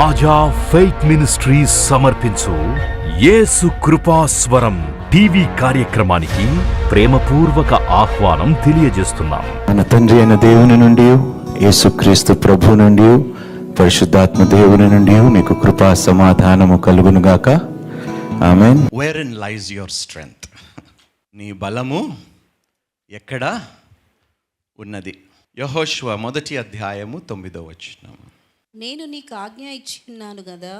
రాజా faith ministries సమర్పించు యేసు కృపాస్వరం TV కార్యక్రమానికి ప్రేమపూర్వక ఆహ్వానం తెలియజేస్తున్నాం. మన తండ్రి అయిన దేవుని నుండి, యేసుక్రీస్తు ప్రభు నుండి, పరిశుద్ధాత్మ దేవుని నుండి నీకు కృపా సమాధానము కలుగును గాక. ఆమేన్. Wherein lies your strength? నీ బలము ఎక్కడ ఉన్నది? యెహోషువ 1వ అధ్యాయము 9వ వచనం. నేను నీకు ఆజ్ఞ ఇచ్చిన్నాను కదా,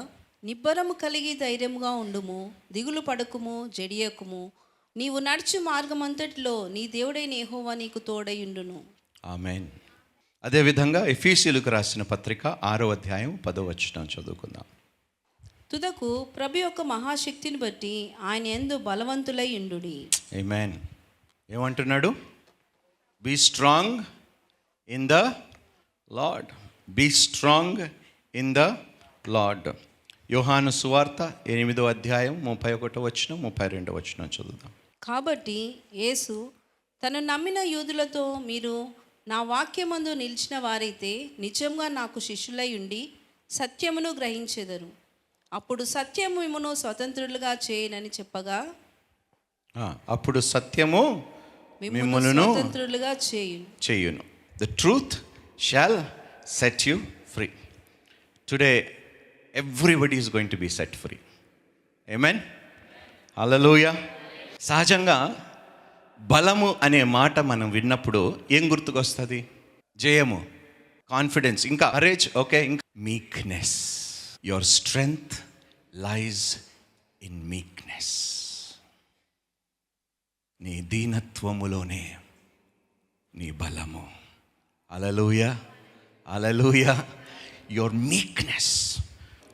నిబ్బరము కలిగి ధైర్యముగా ఉండుము, దిగులు పడకుము, జడియకుము. నీవు నడుచు మార్గమంతటిలో నీ దేవుడైన యెహోవా నీకు తోడైయుండును. ఆమేన్. అదేవిధంగా ఎఫీసీయులకు రాసిన పత్రిక 6వ అధ్యాయం 10వ వచనం చదువుకుందాం. తుదకు ప్రభు యొక్క మహాశక్తిని బట్టి ఆయన యందు బలవంతులై ఉండుడి. ఆమేన్. ఏమంటున్నాడు? Be strong in the lord. Be strong in the lord. యోహాను సువార్త 8వ అధ్యాయం 31వ వచనం 32వ వచనం చదువుదాం. కాబట్టి యేసు తను నమ్మిన యూదులతో, మీరు నా వాక్యమందు నిలిచిన వారైతే నిజంగా నాకు శిష్యులై ఉండి సత్యమును గ్రహించెదరు. అప్పుడు సత్యము మిమ్మును స్వతంత్రులుగా చేయనని చెప్పగా, అప్పుడు సత్యము మిమ్ములను స్వతంత్రులుగా చేయును. The truth shall set you free. Today everybody is going to be set free. Amen. Hallelujah. సహజంగా బలము అనే మాట మనం విన్నప్పుడు ఏం గుర్తుకొస్తుంది? జయము, కాన్ఫిడెన్స్, ఇంకా కరేజ్, ఓకే, ఇంకా meekness. Your strength lies in meekness. నీ దీనత్వములోనే నీ బలము. Hallelujah, hallelujah. Your meekness.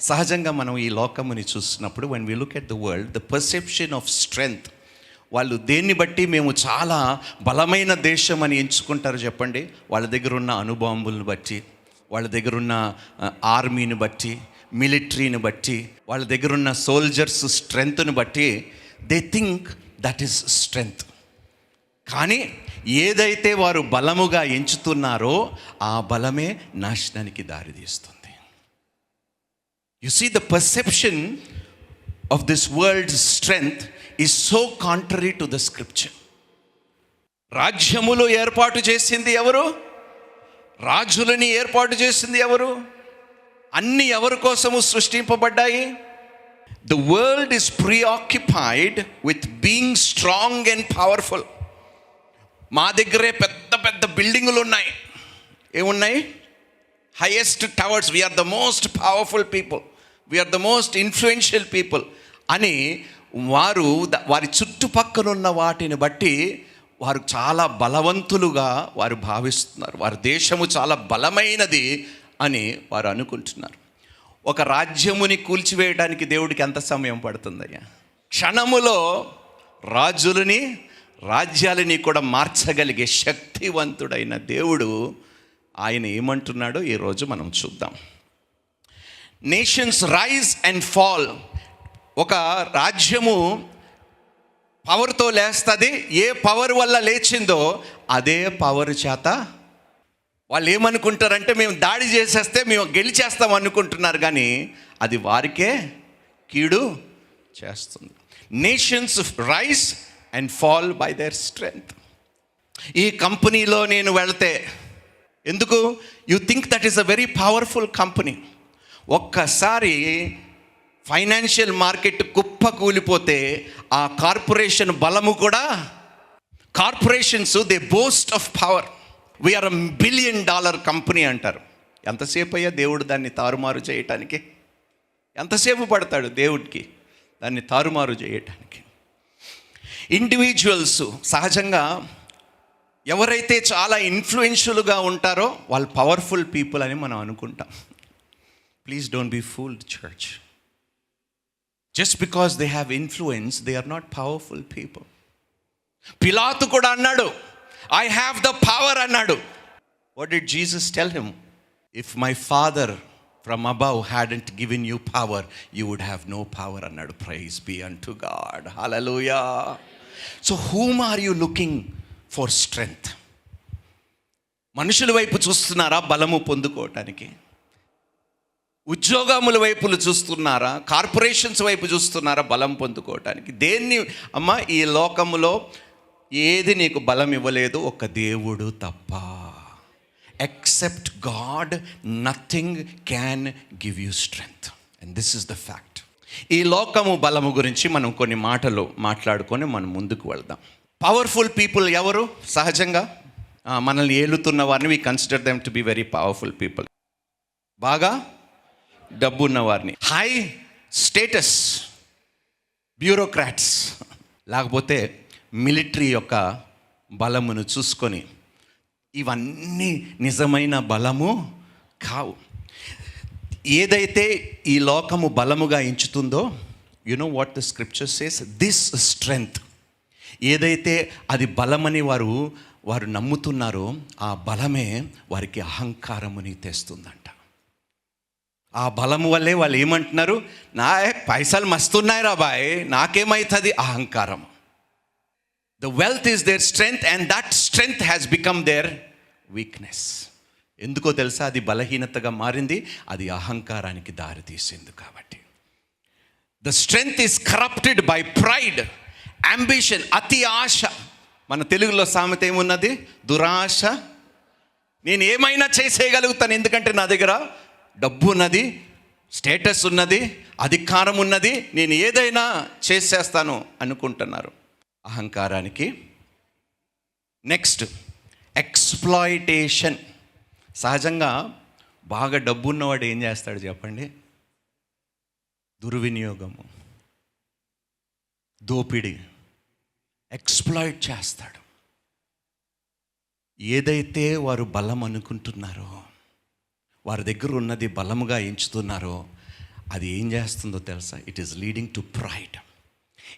సహజంగా మనం ఈ లోకముని చూసినప్పుడు, when we look at the world, the perception of strength, వాళ్ళు దేన్ని బట్టి మేము చాలా బలమైన దేశం అని ఎంచుకుంటారు చెప్పండి? వాళ్ళ దగ్గర ఉన్న అణుబాంబులను బట్టి, వాళ్ళ దగ్గర ఉన్న ఆర్మీని బట్టి, మిలిటరీని బట్టి, వాళ్ళ దగ్గర ఉన్న సోల్జర్స్ స్ట్రెంగ్త్ని బట్టి they think that is strength. కానీ ఏదైతే వారు బలముగా ఎంచుతున్నారో ఆ బలమే నాశనానికి దారితీస్తుంది. You see, the perception of this world's strength is so contrary to the scripture. రాజ్యములు ఏర్పాటు చేసింది ఎవరు? రాజులని ఏర్పాటు చేసింది ఎవరు? అన్ని ఎవరి కోసము సృష్టింపబడ్డాయి? The world is preoccupied with being strong and powerful. మా దగ్గరే పెద్ద పెద్ద బిల్డింగులు ఉన్నాయి. ఏమున్నాయి? Highest towers. We're the most powerful people, we're the most influential people అని వారి చుట్టుపక్కనున్న వాటిని బట్టి వారు చాలా బలవంతులుగా వారు భావిస్తున్నారు. వారి దేశము చాలా బలమైనది అని వారు అనుకుంటున్నారు. ఒక రాజ్యముని కూల్చివేయడానికి దేవుడికి ఎంత సమయం పడుతుందయ్యా? క్షణములో రాజులని, రాజ్యాలని కూడా మార్చగలిగే శక్తివంతుడైన దేవుడు ఆయన ఏమంటున్నాడో ఈరోజు మనం చూద్దాం. Nations rise and fall. ఒక రాజ్యము పవర్తో లేస్తుంది. ఏ పవర్ వల్ల లేచిందో అదే పవర్ చేత వాళ్ళు ఏమనుకుంటారంటే, మేము దాడి చేసేస్తే మేము గెలిచేస్తాం అనుకుంటున్నారు, కానీ అది వారికే కీడు చేస్తుంది. Nations rise and fall by their strength. ఈ కంపెనీలో నేను వెళ్తే, ఎందుకు? You think that is a very powerful company. ఒక్కసారి ఫైనాన్షియల్ మార్కెట్ కుప్ప కూలిపోతే ఆ కార్పొరేషన్ బలము కూడా, corporations they boast of power. We're $1 billion company అంటారు. ఎంతసేపు అయ్యా దేవుడు దాన్ని తారుమారు చేయటానికి? ఎంతసేపు పడతాడు దేవుడికి దాన్ని తారుమారు చేయటానికి? ఇండివిజువల్స్ సహజంగా ఎవరైతే చాలా ఇన్ఫ్లుయెన్షియల్గా ఉంటారో వాళ్ళు పవర్ఫుల్ పీపుల్ అని మనం అనుకుంటాం. Please don't be fooled church. Just because they have influence they are not powerful people. పిలాతు కూడా అన్నాడు, ఐ హ్యావ్ ద పవర్ అన్నాడు. What did Jesus tell him? If my father from above hadn't given you power, you would have no power అన్నాడు. Praise be unto God. హల్లెలూయా. So whom are you looking for strength? మనుషుల వైపు చూస్తున్నారా బలము పొందుకోవటానికి? ఉద్యోగముల వైపులు చూస్తున్నారా? Corporations వైపు చూస్తున్నారా బలం పొందుకోవటానికి? దేన్ని అమ్మా, ఈ లోకములో ఏది నీకు బలం ఇవ్వలేదు, ఒక దేవుడు తప్ప. Except God nothing can give you strength, and this is the fact. ఈ లోకము బలము గురించి మనం కొన్ని మాటలు మాట్లాడుకొని మనం ముందుకు వెళ్దాం. పవర్ఫుల్ పీపుల్ ఎవరు? సహజంగా మనల్ని ఏలుతున్న వారిని we consider them to be very powerful people. బాగా డబ్బు ఉన్న వారిని, హై స్టేటస్ బ్యూరోక్రాట్స్, లేకపోతే మిలిటరీ యొక్క బలమును చూసుకొని, ఇవన్నీ నిజమైన బలము కావు. ఏదైతే ఈ లోకము బలముగా ఎంచుతుందో, you know what the scripture says, this strength, ఏదైతే అది బలమని వారు నమ్ముతున్నారో, ఆ బలమే వారికి అహంకారముని తెస్తుందంట. ఆ బలము వల్లే వాళ్ళు ఏమంటున్నారు, నా పైసలు మస్తున్నాయి రా బాయ్, నాకేమవుతుంది? అహంకారం. The wealth is their strength, and that strength has become their weakness. ఎందుకో తెలుసా? అది బలహీనతగా మారింది, అది అహంకారానికి దారితీసింది. కాబట్టి the strength is corrupted by pride, ambition, అతి ఆశ. మన తెలుగులో సామెత ఏమున్నది? దురాశ. నేను ఏమైనా చేసేయగలుగుతాను, ఎందుకంటే నా దగ్గర డబ్బు ఉన్నది, స్టేటస్ ఉన్నది, అధికారం ఉన్నది, నేను ఏదైనా చేసేస్తాను అనుకుంటున్నారు. అహంకారానికి. Next, exploitation. సహజంగా బాగా డబ్బు ఉన్నవాడు ఏం చేస్తాడు చెప్పండి? దుర్వినియోగము, దోపిడీ, ఎక్స్ప్లాయిట్ చేస్తాడు. ఏదైతే వారు బలం అనుకుంటున్నారో, వారి దగ్గర ఉన్నది బలముగా ఎంచుతున్నారో, అది ఏం చేస్తుందో తెలుసా? It is leading to pride,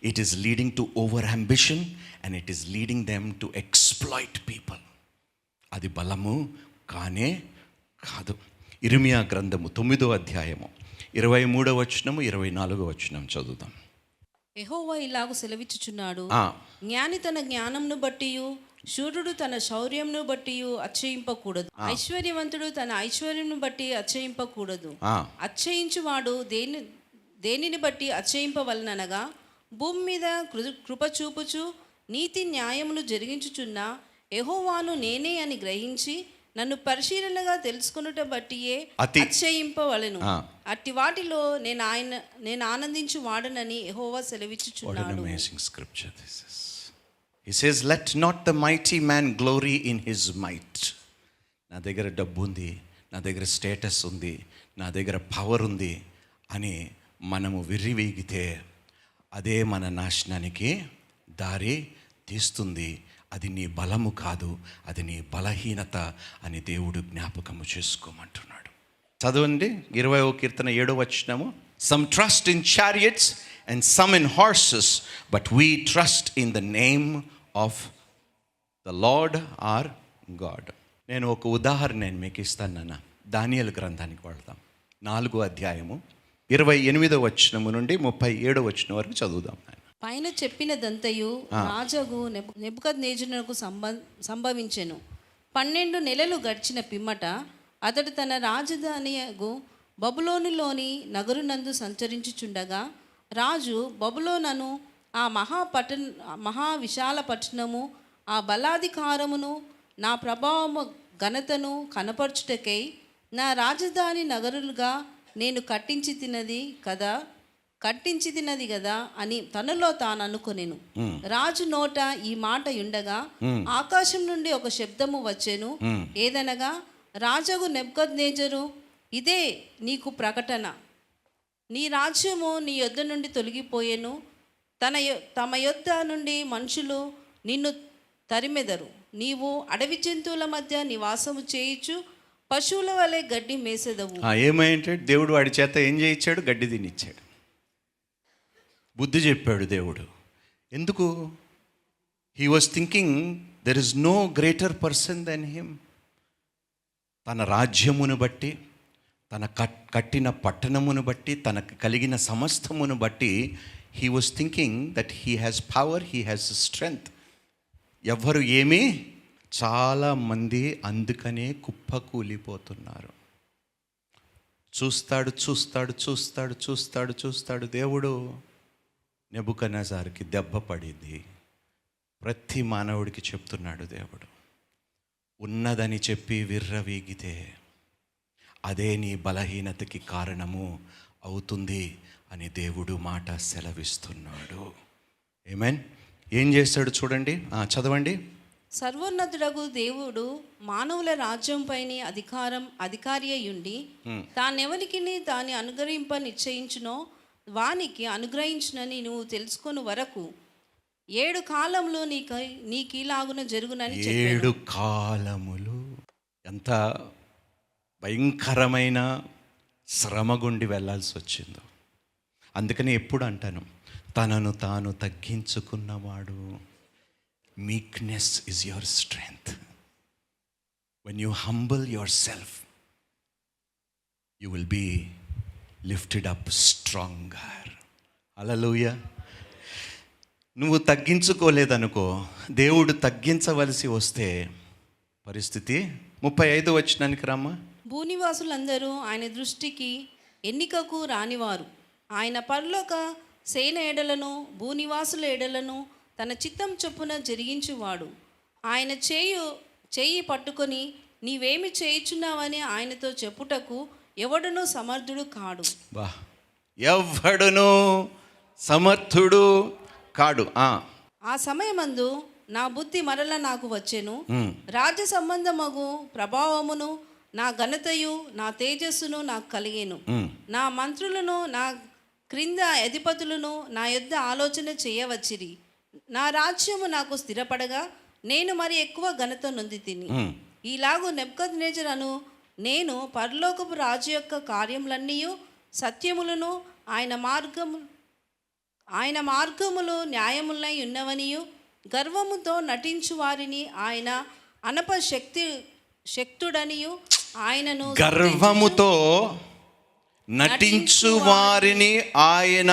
it is leading to over ambition, and it is leading them to exploit people. అది బలము కానే కాదు. ఇర్మియా గ్రంథము 9వ అధ్యాయము 23వ వచనము 24వ వచనం చదువుదాం. యెహోవా ఇలాగు సెలవిచ్చుచున్నాడు, జ్ఞాని తన జ్ఞానంను బట్టియు, శూరుడు తన శౌర్యంను బట్టి అచ్చయింపకూడదు, ఐశ్వర్యవంతుడు తన ఐశ్వర్యంను బట్టి అచ్చయింపకూడదు. అచ్చయించువాడు దేనిని బట్టి అచ్చయింపవలననగా, భూమి మీద కృప చూపుచు నీతి న్యాయములు జరిగించుచున్న యెహోవాను నేనే అని గ్రహించి నన్ను పరిశీలనగా తెలుసుకొనుట బట్టియే అచ్చయింపవలెను. అట్టి వాటిలో నేను ఆనందించు వాడనని యెహోవా సెలవిచ్చుచున్నాడు. He says, let not the mighty man glory in his might. నా దగ్గర డబ్బు ఉంది, నా దగ్గర స్టేటస్ ఉంది, నా దగ్గర పవర్ ఉంది అని మనము విర్రివీగితే అదే మన నాశనానికి దారి తీస్తుంది. అది నీ బలము కాదు, అది నీ బలహీనత అని దేవుడు జ్ఞాపకము చేసుకోమంటున్నాడు. చదవండి 20వ కీర్తన 7వ వచనము. Some trust in chariots and some in horses, but we trust in the name of the Lord our God. నేను ఒక ఉదాహరణ మీకు ఇస్తాను నాన్న. దానియేలు గ్రంథానికి వెళ్దాం. 4వ అధ్యాయము 28వ వచనము నుండి 37వ వచనం వరకు చదువుదాం. పైన చెప్పినదంతయు రాజగు నెబుకద్నెజరునకు సంభవించెను. 12 నెలలు గడిచిన పిమ్మట అతడు తన రాజధానియగు బబులోనులోని నగరునందు సంచరించుచుండగా, రాజు బబులోనను ఆ మహావిశాల పట్టణము, ఆ బలాధికారమును, నా ప్రభావము ఘనతను కనపరచుటకై నా రాజధాని నగరులుగా నేను కట్టించి తిన్నది కదా అని తనలో తాను అనుకొనెను. రాజు నోట ఈ మాట ఉండగా ఆకాశం నుండి ఒక శబ్దము వచ్చెను. ఏదనగా, రాజగు నెబుకద్నెజరు, ఇదే నీకు ప్రకటన. నీ రాజ్యము నీ యొద్ద నుండి తొలగిపోయెను. తమ యొద్ద నుండి మనుషులు నిన్ను తరిమెదరు. నీవు అడవి జంతువుల మధ్య నివాసము చేయించు, పశువుల వలె గడ్డి మేసెదవు. ఏమైంటే దేవుడు వాడి చేత ఏం చేయించాడు? గడ్డి తినిచ్చాడు, బుద్ధి చెప్పాడు దేవుడు. ఎందుకు? He was thinking there is no greater person than him. తన రాజ్యమును బట్టి, తన కట్టిన పట్టణమును బట్టి, తనకు కలిగిన సమస్తమును బట్టి he was thinking that he has power, he has strength. ఎవ్వరు ఏమీ, చాలామంది అందుకనే కుప్పకూలిపోతున్నారు. చూస్తాడు. దేవుడు నెబుకద్నెజారుకి దెబ్బ పడింది. ప్రతి మానవుడికి చెప్తున్నాడు దేవుడు, ఉన్నదని చెప్పి విర్రవీగితే అదే నీ బలహీనతకి కారణము అవుతుంది అని దేవుడు మాట సెలవిస్తున్నాడు. ఆమేన్. ఏం చేస్తాడు చూడండి, చదవండి. సర్వోన్నతుడగు దేవుడు మానవుల రాజ్యంపైని అధికారి అయ్యుండి తానెవరికి దాన్ని అనుగ్రహింప నిశ్చయించునో వానికి అనుగ్రహించునని నువ్వు తెలుసుకొని వరకు 7 కాలములు నీకీలాగున జరుగునని చెప్పాడు. 7 కాలములు ఎంత భయంకరమైన శ్రమ గుండి వెళ్ళాల్సి వచ్చిందో. అందుకని ఎప్పుడు అంటాను, తనను తాను తగ్గించుకున్నవాడు, meekness is your strength. When you humble yourself, you will be lifted up stronger. Hallelujah. నువ్వు తగ్గించుకోలేదనుకో, దేవుడు తగ్గించవలసి వస్తే పరిస్థితి 35 వచనానికి రామ్మా. భూనివాసులందరూ ఆయన దృష్టికి ఎన్నికకు రానివారు. ఆయన పరలోక సేన ఎడలను భూనివాసుల ఎడలను తన చిత్తం చొప్పున జరిగించువాడు. ఆయన చేయి పట్టుకొని నీవేమి చేయుచున్నావని ఆయనతో చెప్పుటకు ఎవడునూ సమర్థుడు కాడు. ఎవడునూ సమర్థుడు కాడు. ఆ సమయమందు నా బుద్ధి మరల నాకు వచ్చెను. రాజ్య సంబంధమగు ప్రభావమును నా ఘనతయు నా తేజస్సును నాకు కలిగేను. నా మంత్రులను నా క్రింద అధిపతులను నా యొద్ద ఆలోచన చేయవచ్చిరి. నా రాజ్యము నాకు స్థిరపడగా నేను మరి ఎక్కువ ఘనత నొంది తిని. ఈలాగు నెబుకద్నెజరును నేను పరలోకపు రాజు యొక్క కార్యములన్నీ సత్యములను ఆయన మార్గములు న్యాయములై ఉన్నవనియు గర్వముతో నటించు వారిని ఆయన శక్తుడనియు ఆయనను గర్వముతో నటించు వారిని ఆయన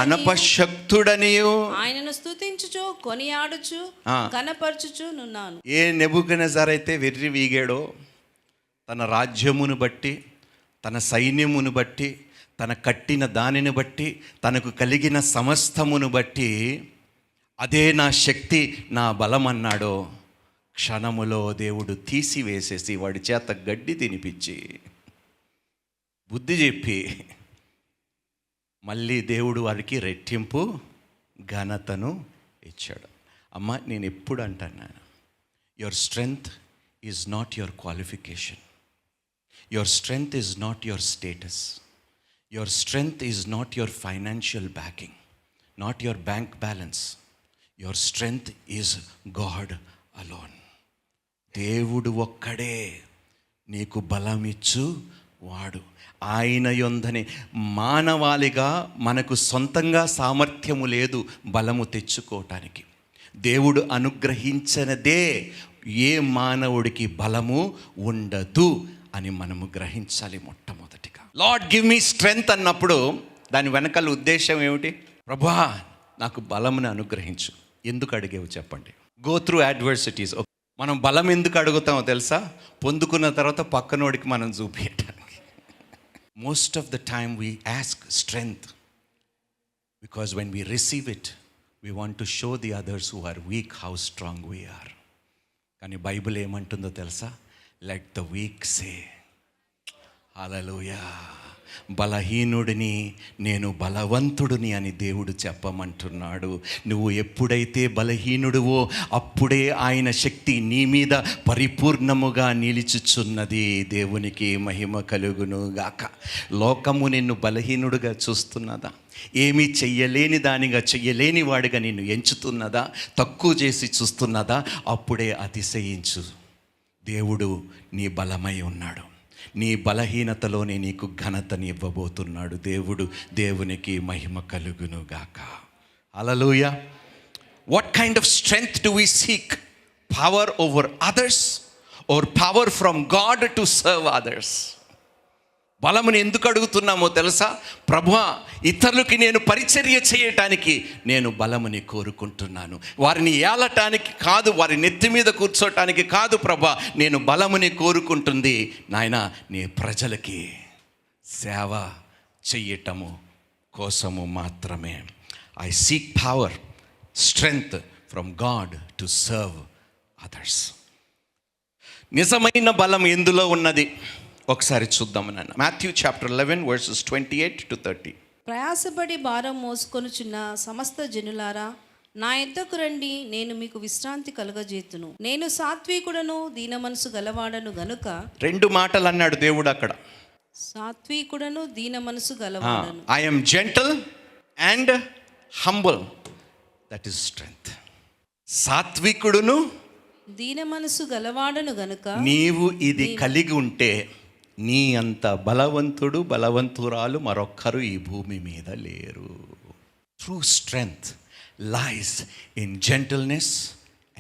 అనపశక్తుడనియు ఆయనను స్తుతించుచు కొనియాడుచు కనపరచుచు నున్నాను. ఏ నెబుకద్నెజరు అయితే వెర్రి వీగాడో, తన రాజ్యమును బట్టి, తన సైన్యమును బట్టి, తన కట్టిన దానిని బట్టి, తనకు కలిగిన సమస్తమును బట్టి అదే నా శక్తి, నా బలం అన్నాడో, క్షణములో దేవుడు తీసివేసేసి వాడి చేత గడ్డి తినిపించి బుద్ధి చెప్పి మళ్ళీ దేవుడు వారికి రెట్టింపు ఘనతను ఇచ్చాడు. అమ్మ, నేను ఎప్పుడు అంటాను, your strength is not your qualification, your strength is not your status, your strength is not your financial backing, not your bank balance. Your strength is God alone. దేవుడు ఒక్కడే నీకు బలమిచ్చు వాడు. ఆయన యొందని మానవాళిగా మనకు సొంతంగా సామర్థ్యము లేదు బలము తెచ్చుకోవటానికి. దేవుడు అనుగ్రహించనదే ఏ మానవుడికి బలము ఉండదు అని మనము గ్రహించాలి. మొట్టమొదటిగా లార్డ్ గివ్ మీ స్ట్రెంగ్త్ అన్నప్పుడు దాని వెనకాల ఉద్దేశం ఏమిటి? ప్రభువా నాకు బలమును అనుగ్రహించు. ఎందుకు అడిగేవు చెప్పండి? Go through adversities. మనం బలం ఎందుకు అడుగుతామో తెలుసా? పొందుకున్న తర్వాత పక్కనోడికి మనం చూపించడానికి. Most of the time we ask strength because when we receive it, we want to show the others who are weak how strong we are. కానీ బైబిల్ ఏమంటుందో తెలుసా? Let the weak say, Hallelujah. బలహీనుడిని నేను బలవంతుడిని అని దేవుడు చెప్పమంటున్నాడు. నువ్వు ఎప్పుడైతే బలహీనుడువో అప్పుడే ఆయన శక్తి నీ మీద పరిపూర్ణముగా నిలిచుచున్నది. దేవునికి మహిమ కలుగును గాక. లోకము నిన్ను బలహీనుడుగా చూస్తున్నదా? ఏమీ చెయ్యలేని దానిగా, చెయ్యలేని వాడిగా నిన్ను ఎంచుతున్నదా? తక్కువ చేసి చూస్తున్నదా? అప్పుడే అతిశయించు. దేవుడు నీ బలమై ఉన్నాడు. నీ బలహీనతలోనే నీకు ఘనతని ఇవ్వబోతున్నాడు దేవుడు. దేవునికి మహిమ కలుగును గాక. Hallelujah. What kind of strength do we seek? Power over others or power from God to serve others? బలముని ఎందుకు అడుగుతున్నామో తెలుసా? ప్రభువా, ఇతరులకి నేను పరిచర్య చేయటానికి నేను బలముని కోరుకుంటున్నాను. వారిని ఏలటానికి కాదు, వారి నెత్తి మీద కూర్చోటానికి కాదు ప్రభువా, నేను బలముని కోరుకుంటుంది నాయనా నీ ప్రజలకి సేవ చెయ్యటము కోసము మాత్రమే. I seek power, strength from God to serve others. నిజమైన బలం ఎందులో ఉన్నది ఒకసారి చూద్దాం నాన్న. Matthew chapter 11 verses 28 to 30. ప్రయాసపడి భారం మోసుకొనుచున్న సమస్త జనులారా, నా యొద్దకు రండి, నేను మీకు విశ్రాంతి కలుగజేతును. నేను సాత్వికుడను దీన మనసు గలవాడను గనుక. 2 మాటలు అన్నాడు దేవుడు అక్కడ. సాత్వికుడను దీన మనసు గలవాడను. I am gentle and humble, that is strength. సాత్వికుడును దీన మనసు గలవాడను గనుక. నీవు ఇది కలిగి ఉంటే నీ అంత బలవంతుడు బలవంతురాలు మరొక్కరు ఈ భూమి మీద లేరు. True strength lies in gentleness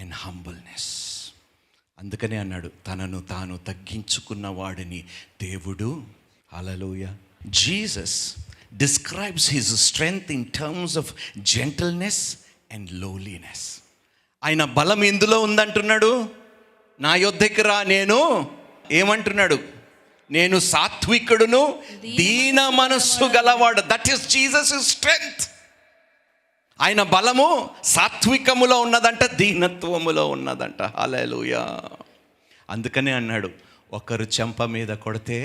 and humbleness. అందుకనే అన్నాడు, తనను తాను తగ్గించుకున్న వాడిని దేవుడు. Hallelujah. Jesus describes his strength in terms of gentleness and lowliness. ఆయన బలం ఎందులో ఉందంటున్నాడు? నా యొద్దకి రా, నేను ఏమంటున్నాడు? నేను సాత్వికుడును దీన మనస్సు గలవాడు. That is Jesus strength. ఆయన బలము సాత్వికములో ఉన్నదంట, దీనత్వములో ఉన్నదంట. హల్లెలూయా. అందుకనే అన్నాడు, ఒకరు చెంప మీద కొడితే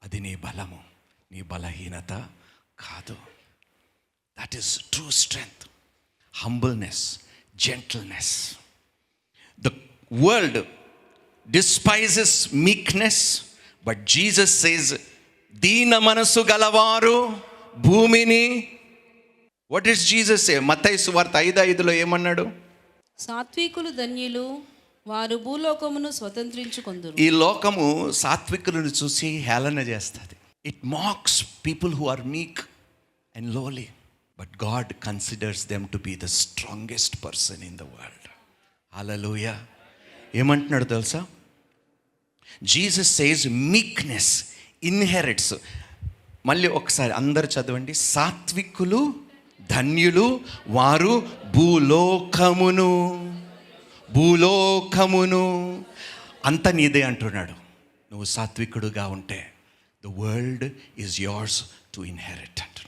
అది నీ బలము, నీ బలహీనత కాదు. That is true strength. Humbleness, gentleness. The world despises meekness, but Jesus says, దీన మనసు గలవారు భూమిని. What does Jesus say? మత్తయి సువార్త 5:5లో ఏమన్నాడు? సాత్వికులు ధన్యులు, వారు భూలోకమును స్వతంత్రించుకొందురు. ఈ లోకము సాత్వికులను చూసి హేళన చేస్తుంది. It mocks people who are meek and lowly. But God considers them to be the strongest person in the world. Hallelujah. ఏమంటున్నాడు తెలుసా? Jesus says meekness inherits. మళ్ళీ ఒకసారి అందరు చదవండి. సాత్వికులు ధన్యులు, వారు భూలోకమును అంత నీదే అంటున్నాడు. నువ్వు సాత్వికుడుగా ఉంటే the world is yours to inherit అంటున్నాడు.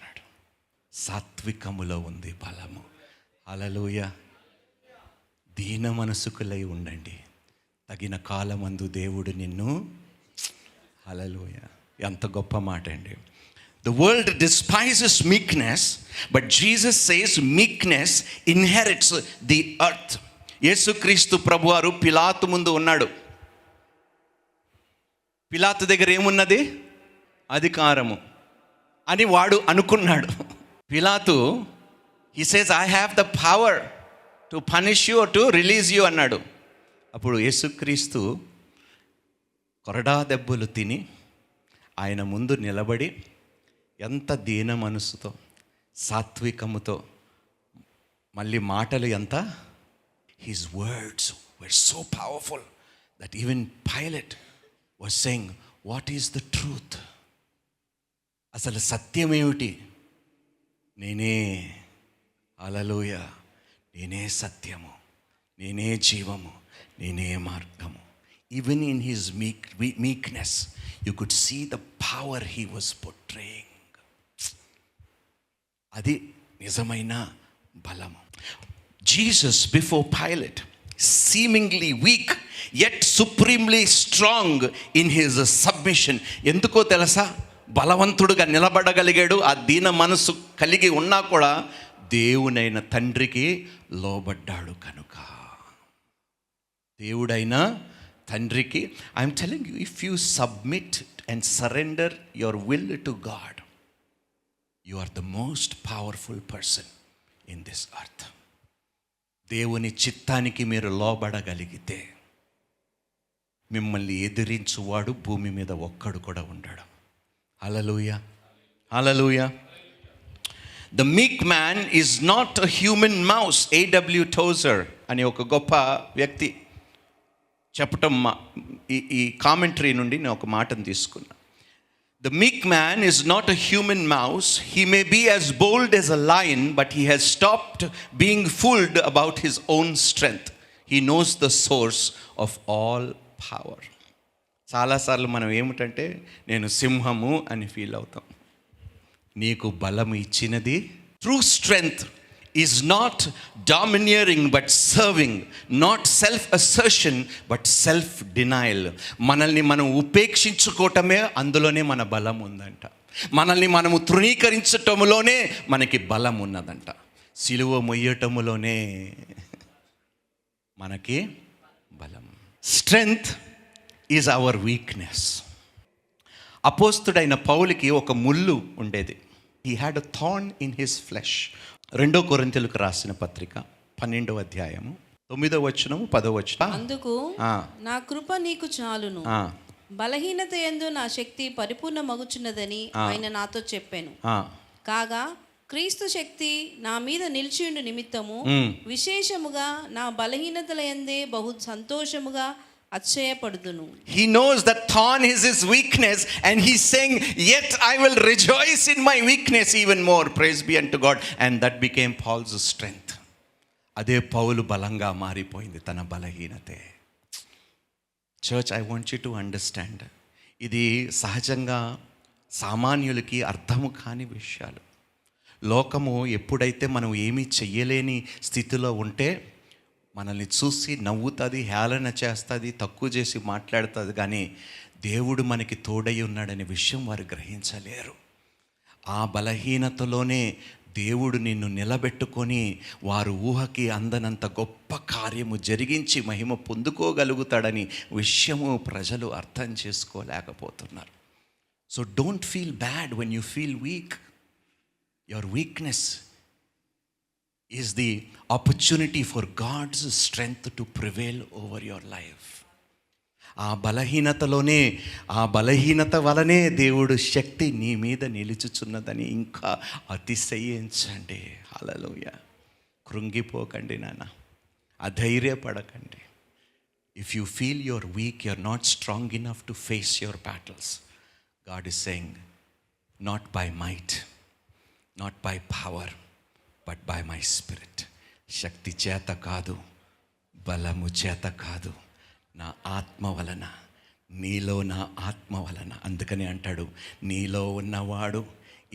సాత్వికములో ఉంది బలము. హల్లెలూయా. దీన మనసుకులై ఉండండి, తగిన కాలమందు దేవుడు నిన్ను. హల్లెలూయా. ఎంత గొప్ప మాట అండి. The world despises meekness, but Jesus says meekness inherits the earth. యేసుక్రీస్తు ప్రభువారు పిలాతు ముందు ఉన్నాడు. పిలాతు దగ్గర ఏమున్నది? అధికారము అని వాడు అనుకున్నాడు. పిలాతు, he says, I have the power to punish you or to release you అన్నాడు. అప్పుడు యేసుక్రీస్తు కొరడా దెబ్బలు తిని ఆయన ముందు నిలబడి ఎంత దీన మనసుతో సాత్వికముతో, మళ్ళీ మాటలు ఎంత, his words were so powerful that even Pilate was saying, what is the truth? అసలు సత్యం ఏమిటి? నేనే. హల్లెలూయా. నేనే సత్యము, నేనే జీవము, నేనే మార్గము. Even in his meekness, you could see the power he was portraying. అది నిజమైన బలము. Jesus before Pilate, seemingly weak yet supremely strong in his submission. ఎందుకో తెలుసా? బలవంతుడుగా నిలబడగలిగాడు. ఆ దీన మనసు కలిగి ఉన్నా కూడా దేవునైన తండ్రికి లోబడ్డాడు కనుక. దేవుడైన తండ్రికి, I'm telling you, if you submit and surrender your will to God, you are the most powerful person in this earth. దేవుని చిత్తానికి మీరు లోబడగలిగితే మిమ్మల్ని ఎదిరించువాడు భూమి మీద ఒక్కడు కూడా ఉండడు. హల్లెలూయా. హల్లెలూయా. The meek man is not a human mouse. A.W. Tozer అనే ఒక గొప్ప వ్యక్తి చెప్పటం, ఈ కామెంటరీ నుండి నేను ఒక మాటను తీసుకున్నా. The meek man is not a human mouse. He may be as bold as a lion, but he has stopped being fooled about his own strength. He knows the source of all power. చాలాసార్లు మనం ఏమిటంటే నేను సింహము అని feel అవుతాం. నీకు బలం ఇచ్చినది. True strength is not domineering but serving, not self assertion but self denial. మనల్ని మనం ఉపేక్షించుకోవటమే అందులోనే మన బలం ఉందంట. మనల్ని మనము తృణీకరించటములోనే మనకి బలం ఉన్నదంట. సిలువ మొయ్యటములోనే మనకి బలం. Strength is our weakness. అపోస్తుడైన పౌలుకి ఒక ముళ్ళు ఉండేది. He had a thorn in his flesh. 2 కొరింథీయులకు రాసిన పత్రిక 12వ అధ్యాయము 9వ వచనము 10వ వచనం. అందుకు నా కృప నీకు చాలును, బలహీనత యందు నా శక్తి పరిపూర్ణ మగుచున్నదని ఆయన నాతో చెప్పాను. కాగా క్రీస్తు శక్తి నా మీద నిలిచియుండు నిమిత్తము విశేషముగా నా బలహీనతల యందే బహు సంతోషముగా అతిశయపడుదును. He knows that thorn is his weakness and he's saying, yet I will rejoice in my weakness even more. Praise be unto God. And that became Paul's strength. అదే పౌలు బలంగా మారిపోయింది తన బలహీనతే. Church, I want you to understand, ఇది సహజంగా సామాన్యులకి అర్థము కాని విషయాలు. లోకము ఎప్పుడైతే మనం ఏమీ చెయ్యలేని స్థితిలో ఉంటే మనల్ని చూసి నవ్వుతుంది, హేళన చేస్తుంది, తక్కువ చేసి మాట్లాడుతుంది. కానీ దేవుడు మనకి తోడై ఉన్నాడనే విషయం వారు గ్రహించలేరు. ఆ బలహీనతలోనే దేవుడు నిన్ను నిలబెట్టుకొని వారు ఊహకి అందనంత గొప్ప కార్యము జరిగించి మహిమ పొందుకోగలుగుతాడని విషయము ప్రజలు అర్థం చేసుకోలేకపోతున్నారు. So don't feel bad when you feel weak. Your weakness is the opportunity for God's strength to prevail over your life. ఆ బలహీనతలోనే, ఆ బలహీనత వలనే దేవుడు శక్తి నీ మీద నిలుచుచున్నదని ఇంకా అతిశయించండి. హల్లెలూయా. కృంగిపోకండి నాన్న, అధైర్యపడకండి. If you feel your weak, your not strong enough to face your battles, God is saying, not by might, not by power, but by my spirit. శక్తి చేత కాదు, బలము చేత కాదు, నా ఆత్మ వలన, నీలో నా ఆత్మ వలన. అందుకని అంటాడు, నీలో ఉన్నవాడు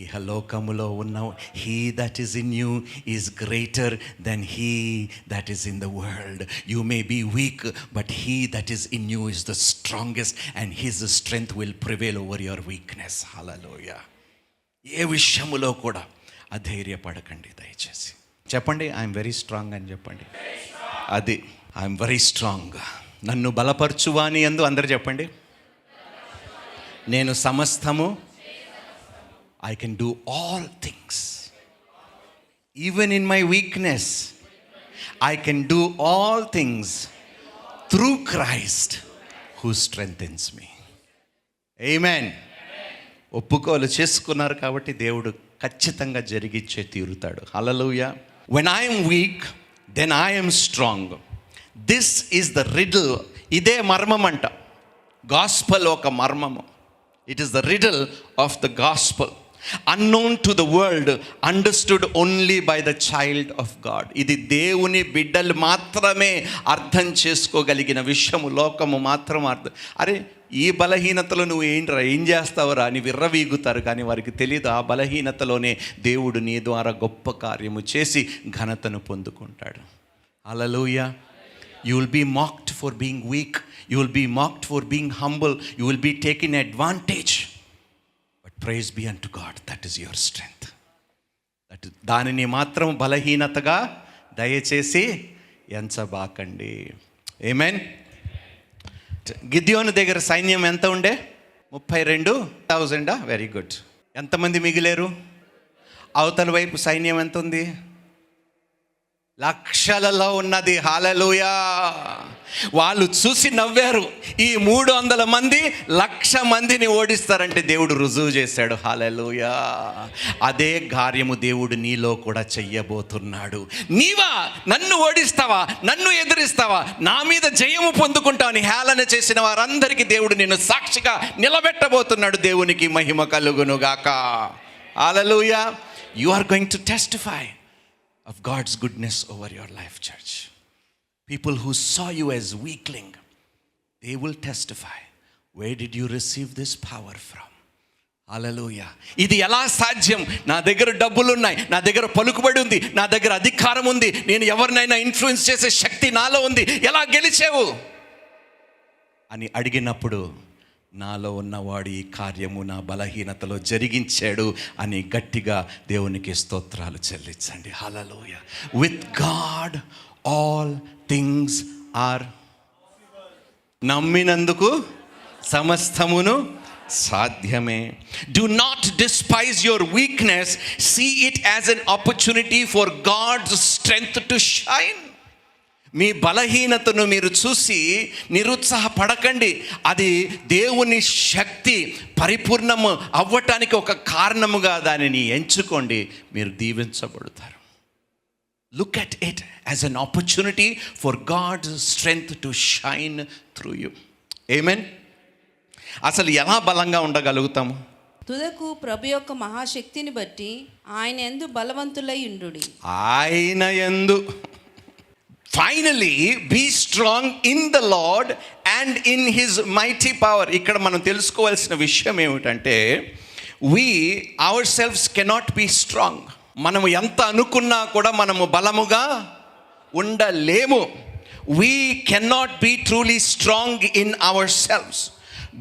ఇహలోకములో ఉన్న he that is in you is greater than he that is in the world. You may be weak but he that is in you is the strongest and his strength will prevail over your weakness. Hallelujah. ఏ విషయములో కూడా అధైర్యపడకండి. దయచేసి చెప్పండి, I'm very strong అని చెప్పండి. అది I'm very strong. నన్ను బలపరచువాని యందు అందరు చెప్పండి, నేను సమస్తము, I can do all things even in my weakness. I can do all things through Christ who strengthens me. ఆమేన్. ఒప్పుకోలు చేసుకున్నారు కాబట్టి దేవుడు ఖచ్చితంగా జరిగిచ్చే తీరుతాడు. హల్లెలూయా. When I'm weak then I'm strong. This is the riddle. ఇదే మర్మం అంట. గాస్పల్ ఒక మర్మము. It is the riddle of the gospel, unknown to the world, understood only by the child of God. ఇది దేవుని బిడ్డలు మాత్రమే అర్థం చేసుకోగలిగిన విషయము. లోకము మాత్రం అర్థం, అరే ఈ బలహీనతలో నువ్వు ఏం చేస్తావురా అని విర్రవీగుతారు. కానీ వారికి తెలియదు, ఆ బలహీనతలోనే దేవుడు నీ ద్వారా గొప్ప కార్యము చేసి ఘనతను పొందుకుంటాడు. హల్లెలూయా. You will be mocked for being weak. You will be mocked for being humble. You will be taken advantage. But praise be unto God, that is your strength. దానిని మాత్రం బలహీనతగా దయచేసి ఎంచబాకండి. ఆమేన్. గిద్యోను దగ్గర సైన్యం ఎంత ఉండే? 32,000. Very good. ఎంతమంది మిగిలేరు? అవతల వైపు సైన్యం ఎంత ఉంది? లక్షలలో ఉన్నది. హల్లెలూయా. వాళ్ళు చూసి నవ్వారు. ఈ 300 మంది 1,00,000 మందిని ఓడిస్తారంటే దేవుడు రుజువు చేశాడు. హల్లెలూయా. అదే కార్యము దేవుడు నీలో కూడా చెయ్యబోతున్నాడు. నీవా నన్ను ఓడిస్తావా, నన్ను ఎదిరిస్తావా, నా మీద జయము పొందుకుంటావని హేళన చేసిన వారందరికీ దేవుడు నిన్ను సాక్షిగా నిలబెట్టబోతున్నాడు. దేవునికి మహిమ కలుగును గాక. హల్లెలూయా. You are going to testify of God's goodness over your life, church. People who saw you as weakling, they will testify where did you receive this power from? హల్లెలూయా. ఇది ఎలా సాధ్యం? నా దగ్గర డబ్బులు ఉన్నాయి, నా దగ్గర పలుకుబడి ఉంది, నా దగ్గర అధికారం ఉంది, నేను ఎవరినైనా ఇన్ఫ్లుయెన్స్ చేసే శక్తి నాలో ఉంది, ఎలా గెలిచావు అని అడిగినప్పుడు, నాలో ఉన్నవాడు ఈ కార్యము నా బలహీనతలో జరిగించాడు అని గట్టిగా దేవునికి స్తోత్రాలు చెల్లించండి. హల్లెలూయా. With God all things are. నమ్మినందుకు సమస్తమును సాధ్యమే. Do not despise your weakness. See it as an opportunity for God's strength to shine. మీ బలహీనతను మీరు చూసి నిరుత్సాహపడకండి. అది దేవుని శక్తి పరిపూర్ణము అవ్వటానికి ఒక కారణముగా దానిని ఎంచుకోండి. మీరు దీవించబడతారు. Look at it as an opportunity for God's strength to shine through you. Amen. అసలు ఎలా బలంగా ఉండగలుగుతాము? తుదకు ప్రభు యొక్క మహాశక్తిని బట్టి ఆయన యందు బలవంతులై ఉండుడి. ఆయన యందు. Finally be strong in the lord and in his mighty power. ఇక్కడ మనం తెలుసుకోవాల్సిన విషయం ఏమిటంటే, we ourselves cannot be strong. మనము ఎంత అనుకున్నా కూడా మనము బలముగా ఉండలేము. We cannot be truly strong in ourselves.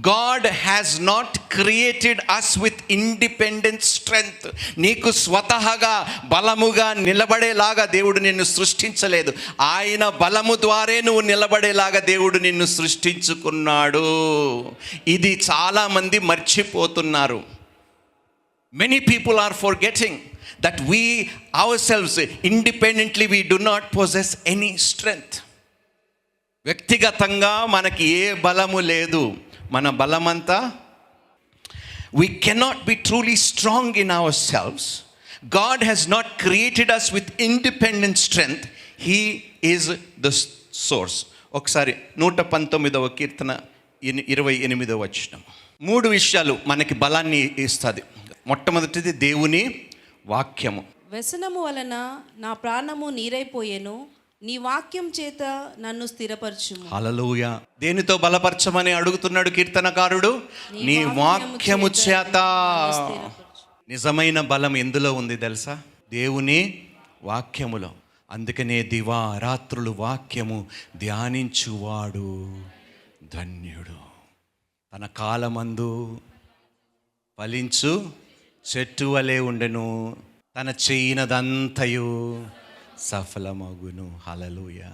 God has not created us with independent strength. నీకు స్వతహాగా బలముగా నిలబడేలాగా దేవుడు నిన్ను సృష్టించలేదు. ఆయన బలము ద్వారే నువ్వు నిలబడేలాగా దేవుడు నిన్ను సృష్టించుకున్నాడు. ఇది చాలామంది మర్చిపోతున్నారు. Many people are forgetting that we ourselves independently we do not possess any strength. వ్యక్తిగతంగా మనకి ఏ బలము లేదు. మన బలమంతా, we cannot be truly strong in ourselves. God has not created us with independent strength. He is the source. ఒకసారి 119వ కీర్తన 28వ వచనం. 3 విషయాలు మనకి బలాన్ని ఇస్తుంది. మొట్టమొదటిది దేవుని వాక్యము. వ్యసనము వలన నా ప్రాణము నీరైపోయెను, నీ వాక్యం చేత నన్ను స్థిరపరచుము. హల్లెలూయా. దేనితో బలపరచమని అడుగుతున్నాడు కీర్తనకారుడు? నీ వాక్యము చేత. నిజమైన బలం ఎందులో ఉంది తెలుసా? దేవుని వాక్యములో. అందుకనే దివా రాత్రులు వాక్యము ధ్యానించువాడు ధన్యుడు. తన కాలమందు ఫలించు చెట్టు వలె ఉండెను, తన చేయనదంతయు సఫలమగును. హల్లెలూయా.